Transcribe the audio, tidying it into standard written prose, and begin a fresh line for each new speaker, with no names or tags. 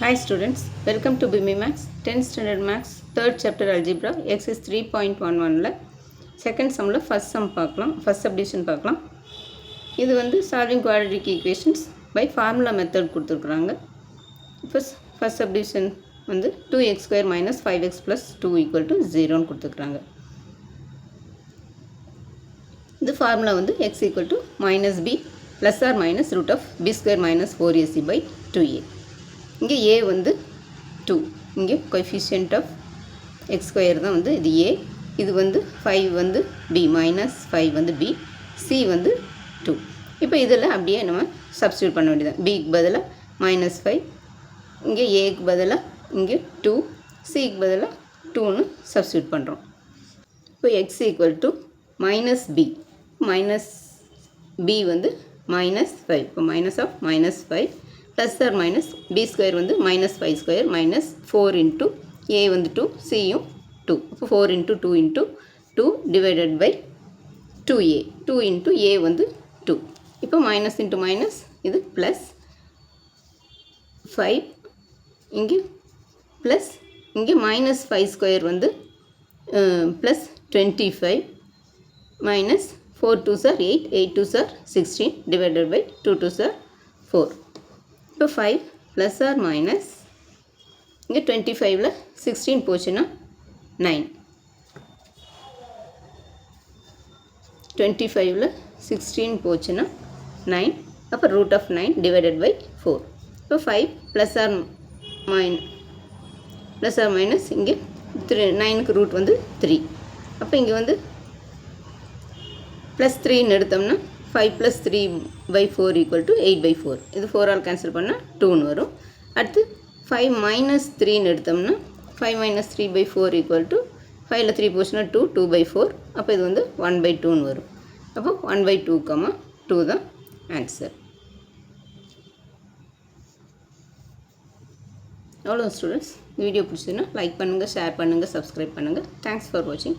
Hi students, welcome to BIMI Max 10th Standard Max 3rd Chapter Algebra Exercise 3.11 second sumல first sum பார்க்கலாம் first subdivision பார்க்கலாம். இது வந்து solving quadratic equations by formula method கொடுத்துருக்குறாங்க. first subdivision வந்து 2x square minus 5x plus 2 equal to 0 கொடுத்துருக்குறாங்க. இந்த formula வந்து x equal to minus b plus or minus root of b square minus 4ac by 2a. இங்கே a வந்து 2, இங்கே coefficient of x square தான் வந்து இது a, இது வந்து 5 வந்து b, minus 5 வந்து b, c வந்து 2. இப்போ இதில் அப்படியே நம்ம சப்ஸ்டியூட் பண்ண வேண்டியது. bக்கு பதிலாக minus 5, இங்கே aக்கு பதிலாக இங்கே 2, cக்கு பதிலாக 2ன்னு சப்ஸ்டியூட் பண்ணுறோம். இப்போ x equal to minus b, minus b வந்து minus 5, இப்போ minus of minus 5 plus or minus b square வந்து minus 5 square minus 4 into a வந்து 2, c யும் 2, இப்போ 4 into 2 into 2 divided by 2a, 2 into a வந்து 2, இப்போ minus into minus இது plus 5, இங்கே plus இங்கே minus 5 square வந்து plus 25 minus 4 2s are 8, 8 2s are 16 divided by 2 2s are 4. இப்போ 5 ப்ளஸ் ஆர் மைனஸ் இங்கே 25ல் 16 போச்சுன்னா 9, 25ல் 16 போச்சுன்னா 9, அப்போ ரூட் ஆஃப் 9 டிவைடட் பை 4. இப்போ 5 ப்ளஸ் ஆர் மைனஸ் இங்கே 9க்கு ரூட் வந்து 3, அப்போ இங்கே வந்து ப்ளஸ் 3ன்னு எடுத்தோம்னா 5 plus 3 by 4 equal to 8 by 4. இது 4 ஆல் கேன்சல் பண்ணால் 2ன்னு வரும். அடுத்து 5 minus 3ன்னு எடுத்தோம்னா 5 minus 3 by 4 equal to 5ல் 3 போச்சுன்னா 2, 2 by 4, அப்போ இது வந்து 1 by 2ன்னு வரும். அப்போ 1 by 2, 2 தான் ஆன்சர். அவ்வளோ ஸ்டூடெண்ட்ஸ், வீடியோ பிடிச்சதுன்னா லைக் பண்ணுங்கள், ஷேர் பண்ணுங்கள், சப்ஸ்கிரைப் பண்ணுங்கள். தேங்க்ஸ் ஃபார் வாட்சிங்.